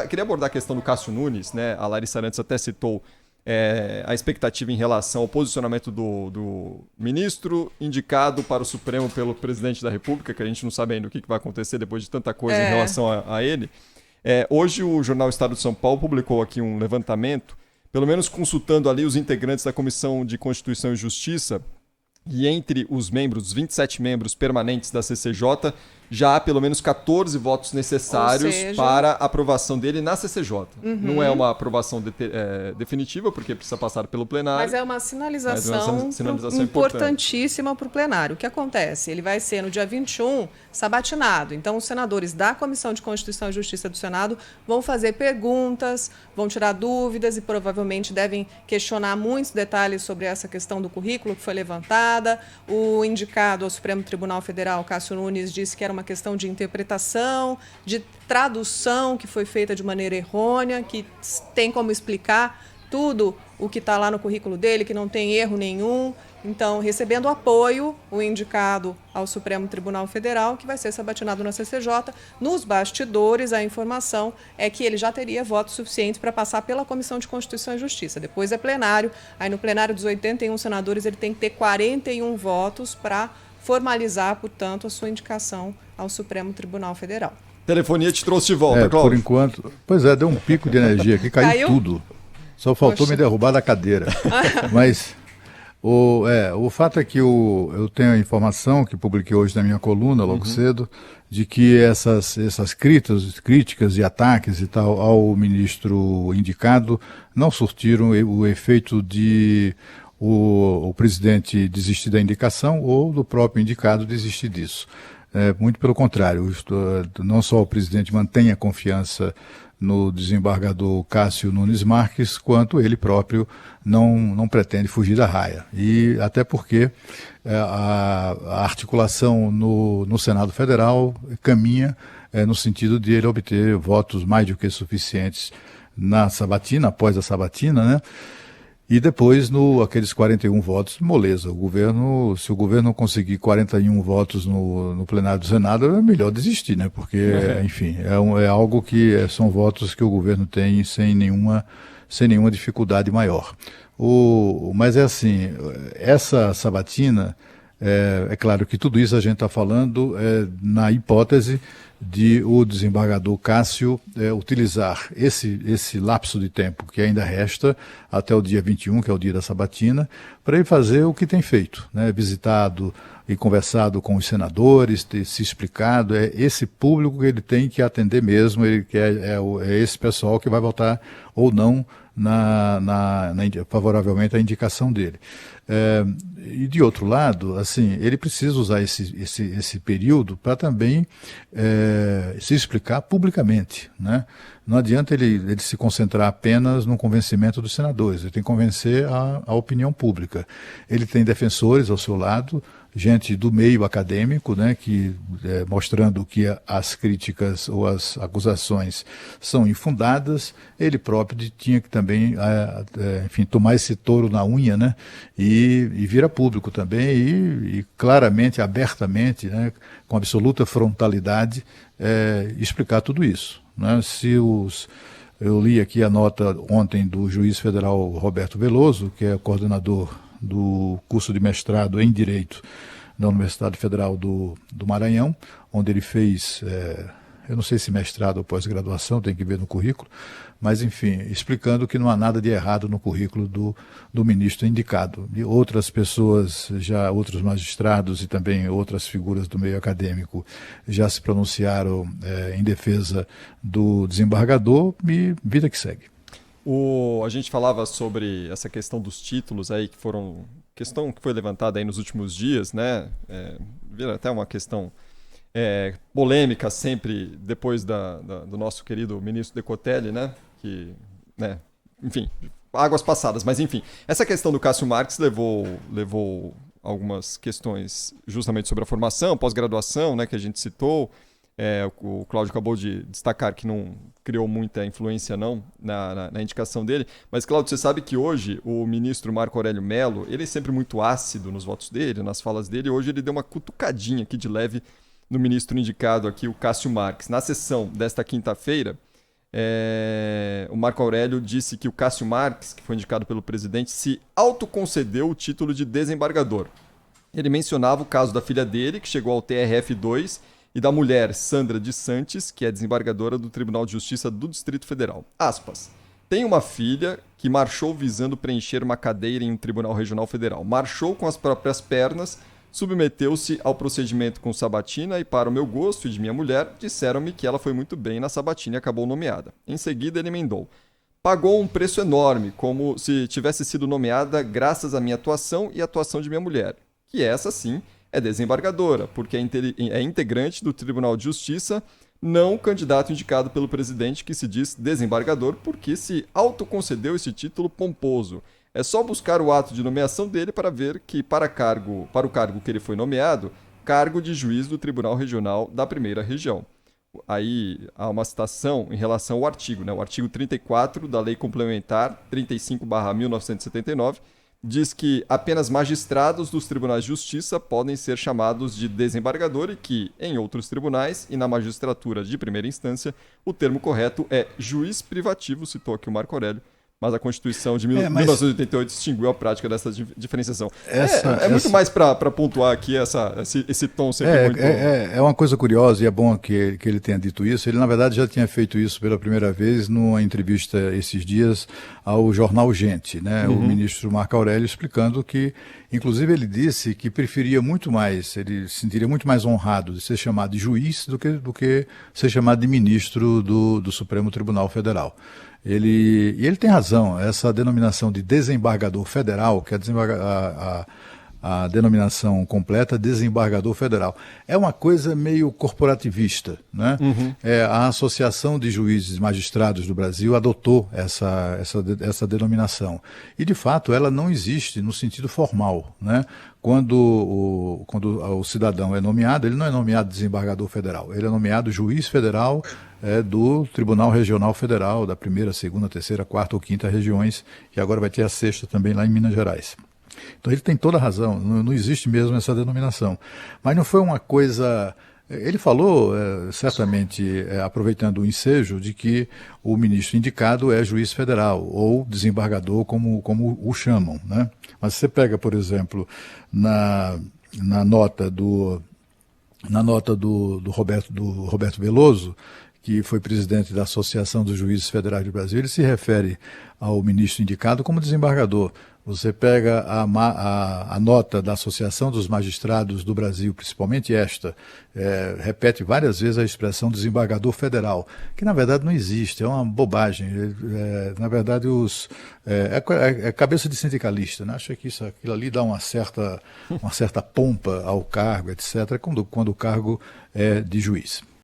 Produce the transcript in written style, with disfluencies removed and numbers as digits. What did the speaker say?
Queria abordar a questão do Cássio Nunes, né? A Larissa Arantes até citou a expectativa em relação ao posicionamento do ministro indicado para o Supremo pelo presidente da República, que a gente não sabe ainda o que vai acontecer depois de tanta coisa em relação a ele. Hoje o jornal Estado de São Paulo publicou aqui um levantamento, pelo menos consultando ali os integrantes da Comissão de Constituição e Justiça, e entre os 27 membros permanentes da CCJ, já há pelo menos 14 votos necessários para a aprovação dele na CCJ. Não é uma aprovação definitiva, porque precisa passar pelo plenário. Mas é uma sinalização importantíssima para o plenário. O que acontece? Ele vai ser no dia 21 sabatinado. Então, os senadores da Comissão de Constituição e Justiça do Senado vão fazer perguntas, vão tirar dúvidas e provavelmente devem questionar muitos detalhes sobre essa questão do currículo que foi levantada. O indicado ao Supremo Tribunal Federal, Cássio Nunes, disse que era uma questão de interpretação, de tradução que foi feita de maneira errônea, que tem como explicar tudo o que está lá no currículo dele, que não tem erro nenhum. Então, recebendo apoio, o indicado ao Supremo Tribunal Federal, que vai ser sabatinado na CCJ. Nos bastidores, a informação é que ele já teria votos suficientes para passar pela Comissão de Constituição e Justiça. Depois é plenário. Aí no plenário dos 81 senadores, ele tem que ter 41 votos para formalizar, portanto, a sua indicação ao Supremo Tribunal Federal. Telefonia te trouxe de volta, Cláudio. Por enquanto. Pois é, deu um pico de energia aqui, caiu tudo. Só faltou me derrubar da cadeira. Mas o fato é que eu tenho a informação que publiquei hoje na minha coluna, logo cedo, de que essas críticas e ataques e tal ao ministro indicado não surtiram o efeito de o presidente desistir da indicação ou do próprio indicado desistir disso. Muito pelo contrário, não só o presidente mantém a confiança no desembargador Cássio Nunes Marques, quanto ele próprio não pretende fugir da raia. E até porque a articulação no Senado Federal caminha no sentido de ele obter votos mais do que suficientes na sabatina, após a sabatina, né? E depois, aqueles 41 votos, moleza. Se o governo conseguir 41 votos no plenário do Senado, é melhor desistir, né? Porque, enfim, é algo que são votos que o governo tem sem nenhuma dificuldade maior. Mas é assim, essa sabatina, é claro que tudo isso a gente está falando na hipótese de o desembargador Cássio utilizar esse lapso de tempo que ainda resta até o dia 21, que é o dia da sabatina, para ele fazer o que tem feito, né? Visitado e conversado com os senadores, ter se explicado, é esse público que ele tem que atender mesmo, é esse pessoal que vai votar ou não favoravelmente à indicação dele. E de outro lado, assim, ele precisa usar esse período para também se explicar publicamente, né? Não adianta ele se concentrar apenas no convencimento dos senadores, ele tem que convencer a opinião pública. Ele tem defensores ao seu lado, gente do meio acadêmico, né, mostrando que as críticas ou as acusações são infundadas. Ele próprio tinha que também, enfim, tomar esse touro na unha, né, e vir a público também e claramente, abertamente, né, com absoluta frontalidade, explicar tudo isso, né? Eu li aqui a nota ontem do juiz federal Roberto Veloso, que é coordenador do curso de mestrado em Direito da Universidade Federal do Maranhão, onde ele fez, eu não sei se mestrado ou pós-graduação, tem que ver no currículo, mas enfim, explicando que não há nada de errado no currículo do ministro indicado. E outras pessoas, outros magistrados e também outras figuras do meio acadêmico já se pronunciaram em defesa do desembargador e vida que segue. A gente falava sobre essa questão dos títulos aí, questão que foi levantada aí nos últimos dias, né? Vira até uma questão polêmica sempre depois do nosso querido ministro Decotelli, né? Que, né? Enfim, águas passadas, mas enfim. Essa questão do Cássio Marques levou algumas questões justamente sobre a formação, pós-graduação, né? Que a gente citou. O Cláudio acabou de destacar que não criou muita influência não na indicação dele, mas Cláudio, você sabe que hoje o ministro Marco Aurélio Mello, ele é sempre muito ácido nos votos dele, nas falas dele, hoje ele deu uma cutucadinha aqui de leve no ministro indicado aqui, o Cássio Marques. Na sessão desta quinta-feira, o Marco Aurélio disse que o Cássio Marques, que foi indicado pelo presidente, se autoconcedeu o título de desembargador. Ele mencionava o caso da filha dele, que chegou ao TRF2, e da mulher Sandra de Santos, que é desembargadora do Tribunal de Justiça do Distrito Federal. Aspas. Tem uma filha que marchou visando preencher uma cadeira em um tribunal regional federal. Marchou com as próprias pernas, submeteu-se ao procedimento com sabatina e, para o meu gosto e de minha mulher, disseram-me que ela foi muito bem na sabatina e acabou nomeada. Em seguida, ele emendou. Pagou um preço enorme, como se tivesse sido nomeada graças à minha atuação e à atuação de minha mulher, que essa, sim, é desembargadora, porque é integrante do Tribunal de Justiça, não candidato indicado pelo presidente que se diz desembargador porque se autoconcedeu esse título pomposo. É só buscar o ato de nomeação dele para ver que, para o cargo que ele foi nomeado, cargo de juiz do Tribunal Regional da Primeira Região. Aí há uma citação em relação ao artigo, né? O artigo 34 da Lei Complementar 35/1979, diz que apenas magistrados dos tribunais de justiça podem ser chamados de desembargador e que, em outros tribunais e na magistratura de primeira instância, o termo correto é juiz privativo, citou aqui o Marco Aurélio, mas a Constituição de 1988 extinguiu a prática dessa diferenciação. Muito mais para pontuar aqui esse tom sempre muito... É uma coisa curiosa e é bom que ele tenha dito isso. Ele, na verdade, já tinha feito isso pela primeira vez numa entrevista esses dias ao jornal Gente, né? O ministro Marco Aurélio explicando que, inclusive, ele disse que preferia muito mais, ele se sentiria muito mais honrado de ser chamado de juiz do que ser chamado de ministro do Supremo Tribunal Federal. E ele tem razão, essa denominação de desembargador federal, que é a denominação completa, desembargador federal, é uma coisa meio corporativista, né? A Associação de Juízes e Magistrados do Brasil adotou essa denominação. E, de fato, ela não existe no sentido formal, né? Quando o cidadão é nomeado, ele não é nomeado desembargador federal, ele é nomeado juiz federal do Tribunal Regional Federal, da primeira, segunda, terceira, quarta ou quinta regiões, e agora vai ter a sexta também lá em Minas Gerais. Então ele tem toda a razão, não existe mesmo essa denominação. Mas não foi uma coisa... Ele falou, certamente, aproveitando o ensejo, de que o ministro indicado é juiz federal, ou desembargador, como o chamam, né? Mas você pega, por exemplo, na nota do Roberto Veloso, que foi presidente da Associação dos Juízes Federais do Brasil, ele se refere ao ministro indicado como desembargador. Você pega a nota da Associação dos Magistrados do Brasil, principalmente esta, repete várias vezes a expressão desembargador federal, que na verdade não existe, é uma bobagem. Na verdade, é cabeça de sindicalista, né? Acha que aquilo ali dá uma certa pompa ao cargo, etc., quando o cargo é de juiz.